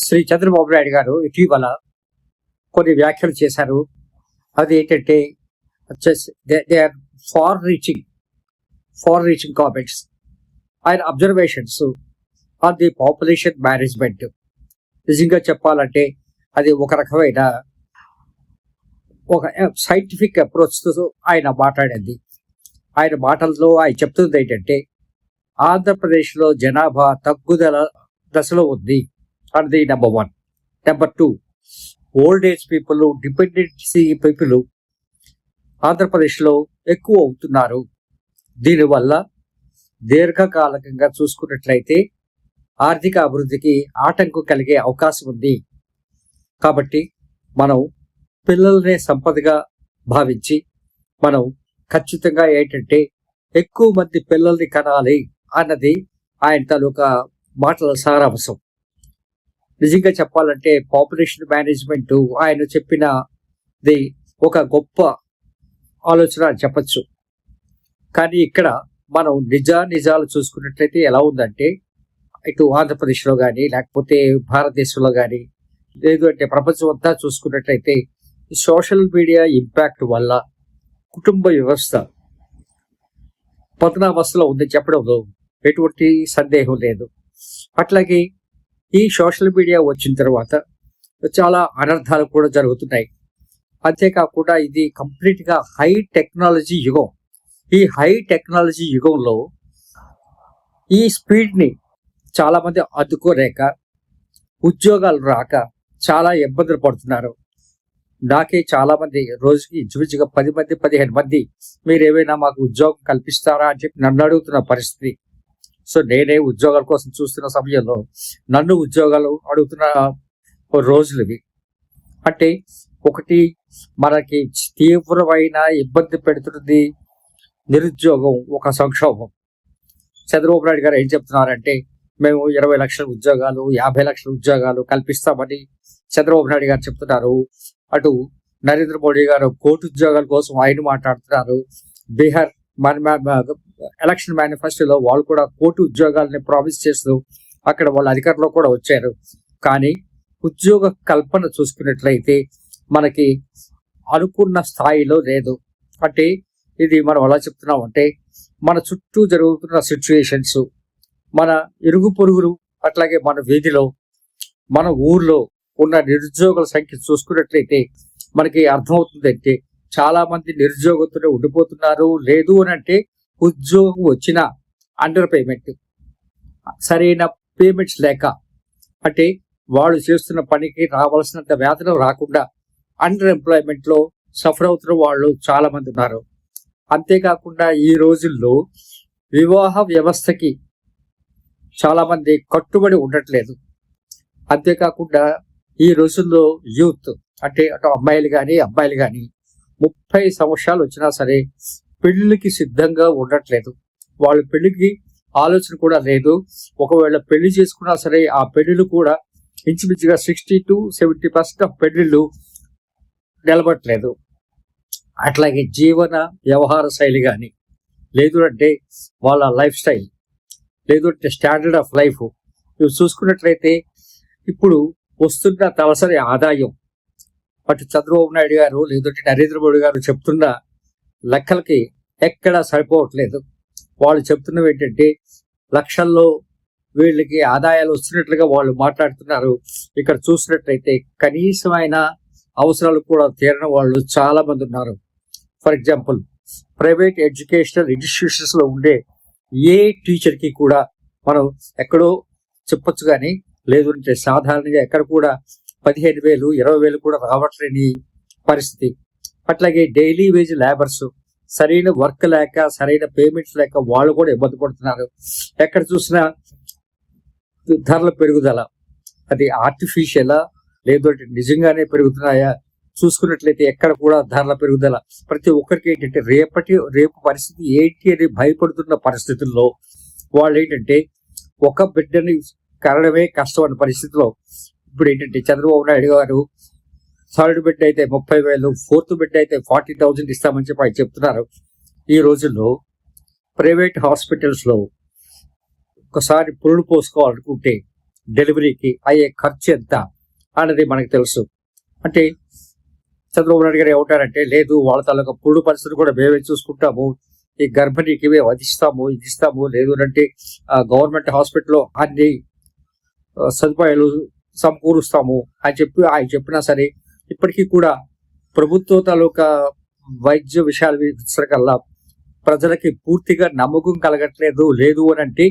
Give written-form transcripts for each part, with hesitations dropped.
శ్రీ చంద్రబాబు నాయుడు గారు ఇటీవల కొన్ని వ్యాఖ్యలు చేశారు. అది ఏంటంటే they are far reaching comments. ఆయన observations on the population management. నిజంగా చెప్పాలంటే అది ఒక రకమైన ఒక సైంటిఫిక్ అప్రోచ్తో ఆయన మాట్లాడింది. ఆయన మాటల్లో ఆయన చెప్తుంది ఏంటంటే ఆంధ్రప్రదేశ్లో జనాభా తగ్గుదల దశలో ఉంది అన్నది number 1. Number 2, old age people, dependency people ఆంధ్రప్రదేశ్లో ఎక్కువ అవుతున్నారు. దీనివల్ల దీర్ఘకాలికంగా చూసుకున్నట్లయితే ఆర్థిక అభివృద్ధికి ఆటంకం కలిగే అవకాశం ఉంది. కాబట్టి మనం పిల్లల్నే సంపదగా భావించి మనం ఖచ్చితంగా ఏంటంటే ఎక్కువ మంది పిల్లల్ని కనాలి అన్నది ఆయన తాలూకా మాటల సారాంశం. నిజంగా చెప్పాలంటే పాపులేషన్ మేనేజ్మెంట్ ఆయన చెప్పినది ఒక గొప్ప ఆలోచన అని చెప్పచ్చు. కానీ ఇక్కడ మనం నిజాలు చూసుకున్నట్లయితే ఎలా ఉందంటే ఇటు ఆంధ్రప్రదేశ్లో కానీ లేకపోతే భారతదేశంలో కానీ లేదు అంటే ప్రపంచం అంతా చూసుకున్నట్లయితే సోషల్ మీడియా ఇంపాక్ట్ వల్ల కుటుంబ వ్యవస్థ పతనావస్థలో ఉందని చెప్పడంలో ఎటువంటి సందేహం లేదు. అట్లాగే ఈ సోషల్ మీడియా వచ్చిన తర్వాత చాలా అనర్థాలు కూడా జరుగుతున్నాయి. అంతేకాకుండా ఇది కంప్లీట్గా హై టెక్నాలజీ యుగం. ఈ హై టెక్నాలజీ యుగంలో ఈ స్పీడ్ని చాలామంది అందుకోలేక ఉద్యోగాలు రాక చాలా ఇబ్బందులు పడుతున్నారు. నాకే చాలామంది రోజుకి ఇంచుమించుగా 10 మంది 15 మంది మీరు ఏమైనా మాకు ఉద్యోగం కల్పిస్తారా అని చెప్పి నన్ను అడుగుతున్న పరిస్థితి. సో నేనే ఉద్యోగాల కోసం చూస్తున్న సమయంలో నన్ను ఉద్యోగాలు అడుగుతున్న రోజులు ఇవి. అంటే ఒకటి మనకి తీవ్రమైన ఇబ్బంది పెడుతున్నది నిరుద్యోగం, ఒక సంక్షోభం. చంద్రబాబు నాయుడు గారు ఏం చెప్తున్నారంటే మేము 20 లక్షల ఉద్యోగాలు 50 లక్షల ఉద్యోగాలు కల్పిస్తామని చంద్రబాబు నాయుడు గారు చెప్తున్నారు. అటు నరేంద్ర మోడీ గారు 1 కోటి ఉద్యోగాల కోసం ఆయన మాట్లాడుతున్నారు. బీహార్ ఎలక్షన్ మేనిఫెస్టోలో వాళ్ళు కూడా 1 కోటి ఉద్యోగాలని ప్రామిస్ చేస్తూ అక్కడ వాళ్ళు అధికారంలో కూడా వచ్చారు. కానీ ఉద్యోగ కల్పన చూసుకున్నట్లయితే మనకి అనుకున్న స్థాయిలో లేదు. అంటే ఇది మనం ఎలా చెప్తున్నాం అంటే మన చుట్టూ జరుగుతున్న సిచ్యువేషన్స్, మన ఇరుగు పొరుగులు, అట్లాగే మన వీధిలో, మన ఊర్లో ఉన్న నిరుద్యోగుల సంఖ్య చూసుకున్నట్లయితే మనకి అర్థమవుతుంది అంటే చాలా మంది నిరుద్యోగంతోనే ఉండిపోతున్నారు. లేదు అని అంటే ఉద్యోగం వచ్చిన అండర్ పేమెంట్, సరైన పేమెంట్స్ లేక, అంటే వాళ్ళు చేస్తున్న పనికి రావాల్సినంత వేతనం రాకుండా అండర్ ఎంప్లాయ్మెంట్లో సఫర్ అవుతున్న వాళ్ళు చాలా మంది ఉన్నారు. అంతేకాకుండా ఈ రోజుల్లో వివాహ వ్యవస్థకి చాలా మంది కట్టుబడి ఉండట్లేదు. అంతేకాకుండా ఈ రోజుల్లో యూత్ అంటే అటు అమ్మాయిలు కానీ అబ్బాయిలు కానీ 30 సంవత్సరాలు వచ్చినా సరే పెళ్లికి సిద్ధంగా ఉండట్లేదు. వాళ్ళ పెళ్లికి ఆలోచన కూడా లేదు. ఒకవేళ పెళ్లి చేసుకున్నా సరే ఆ పెళ్లిళ్ళు కూడా ఇంచుమించుగా 60 to 70% ఆఫ్ పెళ్లిళ్ళు నిలబడట్లేదు. అట్లాగే జీవన వ్యవహార శైలి కానీ, లేదు అంటే వాళ్ళ లైఫ్ స్టైల్, లేదు అంటే స్టాండర్డ్ ఆఫ్ లైఫ్ ఇవి చూసుకున్నట్లయితే ఇప్పుడు వస్తున్న తలసరి ఆదాయం అటు చంద్రబాబు నాయుడు గారు లేదంటే నరేంద్ర మోడీ గారు చెప్తున్న లెక్కలకి ఎక్కడా సరిపోవట్లేదు. వాళ్ళు చెప్తున్నవి ఏంటంటే లక్షల్లో వీళ్ళకి ఆదాయాలు వస్తున్నట్లుగా వాళ్ళు మాట్లాడుతున్నారు. ఇక్కడ చూసినట్లయితే కనీసమైన అవసరాలు కూడా తీరని వాళ్ళు చాలా మంది ఉన్నారు. ఫర్ ఎగ్జాంపుల్ ప్రైవేట్ ఎడ్యుకేషనల్ ఇన్స్టిట్యూషన్స్లో ఉండే ఏ టీచర్కి కూడా మనం ఎక్కడో చెప్పొచ్చు కానీ లేదు అంటే సాధారణంగా ఎక్కడ కూడా 15,000 20,000 కూడా రావట్లేని పరిస్థితి. అట్లాగే డైలీ వేజ్ లేబర్స్ సరైన వర్క్ లేక సరైన పేమెంట్స్ లేక వాళ్ళు కూడా ఇబ్బంది పడుతున్నారు. ఎక్కడ చూసినా ధరల పెరుగుదల, అది ఆర్టిఫిషియలా లేదు అంటే నిజంగానే పెరుగుతున్నాయా చూసుకున్నట్లయితే ఎక్కడ కూడా ధరల పెరుగుదల. ప్రతి ఒక్కరికి ఏంటంటే రేపు పరిస్థితి ఏంటి అని భయపడుతున్న పరిస్థితుల్లో వాళ్ళు ఏంటంటే ఒక బిడ్డని కనడమే కష్టం అన్న పరిస్థితిలో ఇప్పుడు ఏంటంటే చంద్రబాబు నాయుడు గారు 3rd బిడ్డ అయితే 30,000, 4th బిడ్డ అయితే 40,000 ఇస్తామని చెప్పి ఆయన చెప్తున్నారు. ఈ రోజుల్లో ప్రైవేట్ హాస్పిటల్స్లో ఒకసారి పురుడు పోసుకోవాలనుకుంటే డెలివరీకి అయ్యే ఖర్చు ఎంత అనేది మనకు తెలుసు. అంటే చంద్రబాబు నాయుడు గారు ఏమంటారంటే, లేదు వాళ్ళ తాలూకా పురుడు పరిస్థితి కూడా మేమే చూసుకుంటాము, ఈ గర్భిణీకి మేము అది ఇస్తాము ఇది ఇస్తాము, లేదు అంటే గవర్నమెంట్ హాస్పిటల్లో అన్ని సదుపాయాలు సమకూరుస్తాము అని చెప్పి ఆయన చెప్పినా సరే ఇప్పటికీ కూడా ప్రభుత్వ తాలూకా వైద్య విషయాలు విసరకల్లా ప్రజలకి పూర్తిగా నమ్మకం కలగట్లేదు. లేదు అని అంటే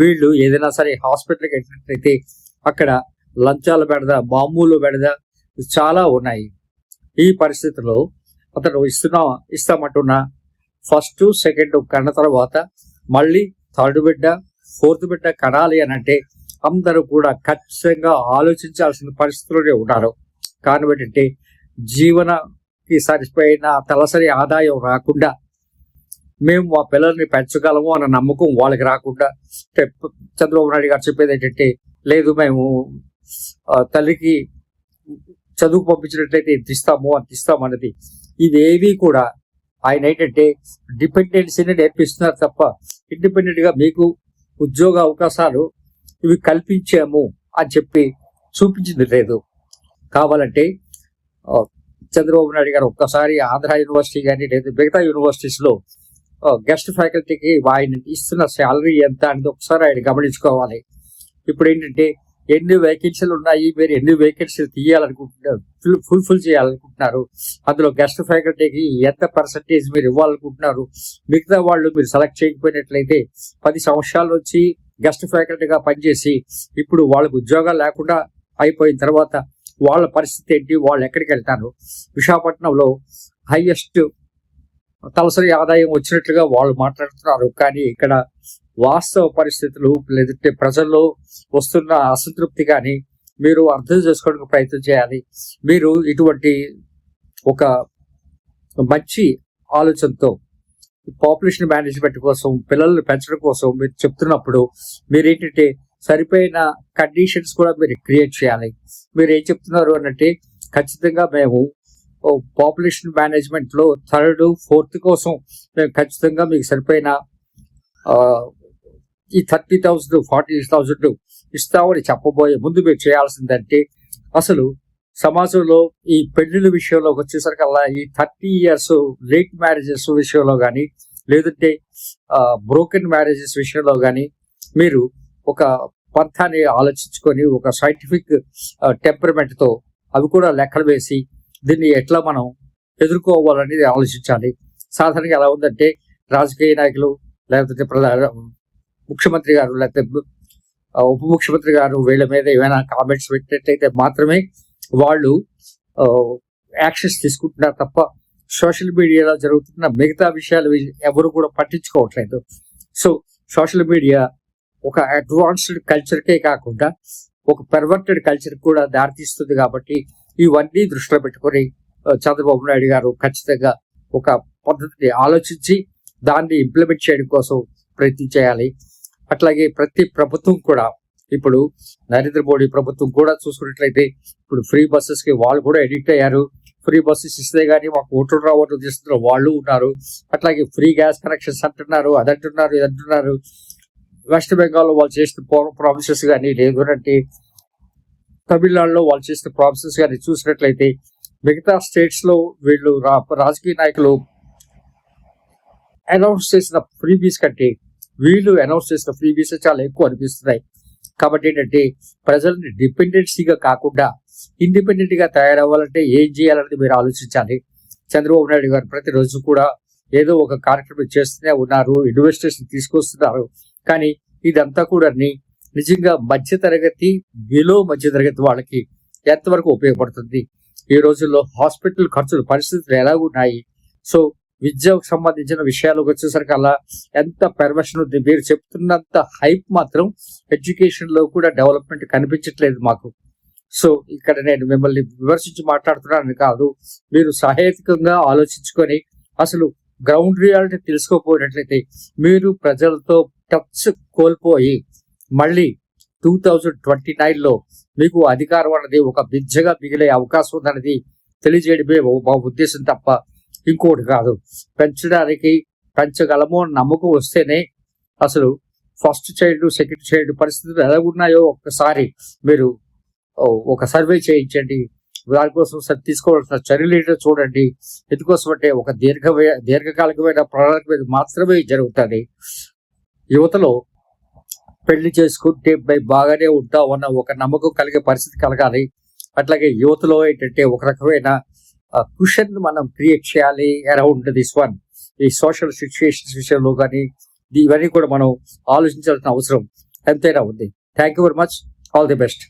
వీళ్ళు ఏదైనా సరే హాస్పిటల్కి వెళ్ళినట్లయితే అక్కడ లంచాల బెడద, మామూలు బెడద చాలా ఉన్నాయి. ఈ పరిస్థితుల్లో అతను ఇస్తామంటున్న ఫస్ట్ సెకండ్ కన్న తర్వాత మళ్ళీ థర్డ్ బిడ్డ ఫోర్త్ బిడ్డ కనాలి అని అంటే అందరూ కూడా ఖచ్చితంగా ఆలోచించాల్సిన పరిస్థితుల్లోనే ఉన్నారు. కారణం ఏంటంటే జీవనకి సరిపోయిన తలసరి ఆదాయం రాకుండా మేము మా పిల్లల్ని పెంచగలము అన్న నమ్మకం వాళ్ళకి రాకుండా చంద్రబాబు నాయుడు గారు చెప్పేది ఏంటంటే, లేదు మేము తల్లికి చదువు పంపించినట్లయితే ఇంత ఇస్తాము అంత ఇస్తాము అన్నది, ఇవేవి కూడా ఆయన ఏంటంటే డిపెండెన్సీని నేర్పిస్తున్నారు తప్ప ఇండిపెండెంట్ గా మీకు ఉద్యోగ అవకాశాలు ఇవి కల్పించాము అని చెప్పి చూపించింది లేదు. కావాలంటే చంద్రబాబు నాయుడు గారు ఒక్కసారి ఆంధ్ర యూనివర్సిటీ కానీ లేదా మిగతా యూనివర్సిటీస్ లో గెస్ట్ ఫ్యాకల్టీకి ఆయన ఇస్తున్న శాలరీ ఎంత అనేది ఒకసారి ఆయన గమనించుకోవాలి. ఇప్పుడు ఏంటంటే ఎన్ని వేకెన్సీలు ఉన్నాయి, మీరు ఎన్ని వేకెన్సీలు తీయాలనుకుంటున్నారు, ఫుల్ఫిల్ చేయాలనుకుంటున్నారు, అందులో గెస్ట్ ఫ్యాకల్టీకి ఎంత పర్సంటేజ్ మీరు ఇవ్వాలనుకుంటున్నారు, మిగతా వాళ్ళు మీరు సెలెక్ట్ చేయకపోయినట్లయితే 10 సంవత్సరాల నుంచి గెస్ట్ ఫ్యాకల్టీగా పనిచేసి ఇప్పుడు వాళ్ళకి ఉద్యోగాలు లేకుండా అయిపోయిన తర్వాత వాళ్ళ పరిస్థితి ఏంటి, వాళ్ళు ఎక్కడికి వెళ్తారు. విశాఖపట్నంలో హైయెస్ట్ తలసరి ఆదాయం వచ్చినట్లుగా వాళ్ళు మాట్లాడుతున్నారు. కానీ ఇక్కడ వాస్తవ పరిస్థితులు లేదంటే ప్రజల్లో వస్తున్న అసంతృప్తి కానీ మీరు అర్థం చేసుకోవడానికి ప్రయత్నం చేయాలి. మీరు ఇటువంటి ఒక మంచి ఆలోచనతో పాపులేషన్ మేనేజ్మెంట్ కోసం, పిల్లల్ని పెంచడం కోసం మీరు చెప్తున్నప్పుడు మీరేంటంటే సరిపోయిన కండిషన్స్ కూడా మీరు క్రియేట్ చేయాలి. మీరు ఏం చెప్తున్నారు అనంటే, ఖచ్చితంగా మేము పాపులేషన్ మేనేజ్మెంట్ లో 3rd, 4th కోసం మేము ఖచ్చితంగా మీకు సరిపోయిన ఈ 30,000, 40,000 ఇస్తామని చెప్పబోయే ముందు మీరు చేయాల్సిందంటే, అసలు సమాజంలో ఈ పెళ్లిళ్ళ విషయంలోకి వచ్చేసరికల్లా ఈ 30 years లేట్ మ్యారేజెస్ విషయంలో కానీ లేదంటే బ్రోకెన్ మ్యారేజెస్ విషయంలో కానీ మీరు ఒక పంథాన్ని ఆలోచించుకొని ఒక సైంటిఫిక్ టెంపర్మెంట్ తో అవి కూడా లెక్కలు వేసి దీన్ని ఎట్లా మనం ఎదుర్కోవాలనేది ఆలోచించాలి. సాధారణంగా ఎలా ఉందంటే రాజకీయ నాయకులు లేకపోతే ముఖ్యమంత్రి గారు లేకపోతే ఉప ముఖ్యమంత్రి గారు వీళ్ళ మీద ఏమైనా కామెంట్స్ పెట్టినట్లయితే మాత్రమే వాళ్ళు యాక్షన్స్ తీసుకుంటున్నారు తప్ప సోషల్ మీడియాలో జరుగుతున్న మిగతా విషయాలు ఎవరు కూడా పట్టించుకోవట్లేదు. సో సోషల్ మీడియా ఒక అడ్వాన్స్డ్ కల్చర్కే కాకుండా ఒక పెర్వర్టెడ్ కల్చర్ కూడా దారితీస్తుంది. కాబట్టి ఇవన్నీ దృష్టిలో పెట్టుకొని చంద్రబాబు నాయుడు గారు ఖచ్చితంగా ఒక పద్ధతిని ఆలోచించి దాన్ని ఇంప్లిమెంట్ చేయడం కోసం ప్రయత్నం చేయాలి. అట్లాగే ప్రతి ప్రభుత్వం కూడా, ఇప్పుడు నరేంద్ర మోడీ ప్రభుత్వం కూడా చూసుకున్నట్లయితే ఇప్పుడు ఫ్రీ బస్సెస్ కి వాళ్ళు కూడా ఎడిక్ట్ అయ్యారు. ఫ్రీ బస్సెస్ ఇస్తే గానీ మాకు ఓట్లు రావడం చేస్తున్న వాళ్ళు ఉన్నారు. అట్లాగే ఫ్రీ గ్యాస్ కనెక్షన్స్ అంటున్నారు, అదంటున్నారు, ఇదంటున్నారు. వెస్ట్ బెంగాల్ వాళ్ళు చేసిన ప్రామిసెస్ కానీ లేదు అంటే తమిళనాడులో వాళ్ళు చేసిన ప్రామిసెస్ కానీ చూసినట్లయితే మిగతా స్టేట్స్ లో వీళ్ళు రాజకీయ నాయకులు అనౌన్స్ చేసిన ఫ్రీబీస్ కంటే వీళ్ళు అనౌన్స్ చేసిన ఫ్రీబీస్ చాలా ఎక్కువ అనిపిస్తున్నాయి. కాబట్టి ఏంటంటే ప్రజల్ని డిపెండెన్సీగా కాకుండా ఇండిపెండెంట్ గా తయారవ్వాలంటే ఏం చేయాలనేది మీరు ఆలోచించాలి. చంద్రబాబు నాయుడు గారు ప్రతిరోజు కూడా ఏదో ఒక కార్యక్రమం చేస్తూనే ఉన్నారు, ఇన్వెస్టర్స్ తీసుకొస్తున్నారు. కానీ ఇదంతా కూడా నిజంగా మధ్యతరగతి, బిలో మధ్యతరగతి వాళ్ళకి ఎంతవరకు ఉపయోగపడుతుంది? ఈ రోజుల్లో హాస్పిటల్ ఖర్చుల పరిస్థితులు ఎలా ఉన్నాయి? సో విద్యకు సంబంధించిన విషయాలకు వచ్చేసరికి అలా ఎంత పెర్వర్షన్ ఉంది. మీరు చెప్తున్నంత హైప్ మాత్రం ఎడ్యుకేషన్ లో కూడా డెవలప్మెంట్ కనిపించట్లేదు మాకు. సో ఇక్కడ నేను మిమ్మల్ని విమర్శించి మాట్లాడుతున్నాను కాదు, మీరు సహేతుకంగా ఆలోచించుకొని అసలు గ్రౌండ్ రియాలిటీ తెలుసుకోపోయినట్లయితే మీరు ప్రజలతో టచ్ కోల్పోయి మళ్ళీ 2029లో మీకు అధికారం అన్నది ఒక బిజ్జగా మిగిలే అవకాశం ఉందన్నది తెలియజేయడమే మా ఉద్దేశం తప్ప ఇంకోటి కాదు. పెంచగలము నమ్మకం వస్తేనే అసలు ఫస్ట్ చైల్డ్, సెకండ్ చైల్డ్ పరిస్థితులు ఎలా ఉన్నాయో ఒక్కసారి మీరు ఒక సర్వే చేయించండి. దానికోసం తీసుకోవాల్సిన చర్యలు ఏంటో చూడండి. ఎందుకోసం అంటే ఒక దీర్ఘకాలికమైన ప్రణాళిక మీద మాత్రమే జరుగుతుంది. యువతలో పెళ్లి చేసుకుంటే బాగానే ఉంటాం అన్న ఒక నమ్మకం కలిగే పరిస్థితి కలగాలి. అట్లాగే యువతలో ఏంటంటే ఒక రకమైన కుషన్ మనం క్రియేట్ చేయాలి అరౌండ్ దిస్ వన్. ఈ సోషల్ సిచ్యుయేషన్స్ విషయంలో కానీ ఇవన్నీ కూడా మనం ఆలోచించాల్సిన అవసరం ఎంతైనా ఉంది. Thank you very much. All the best.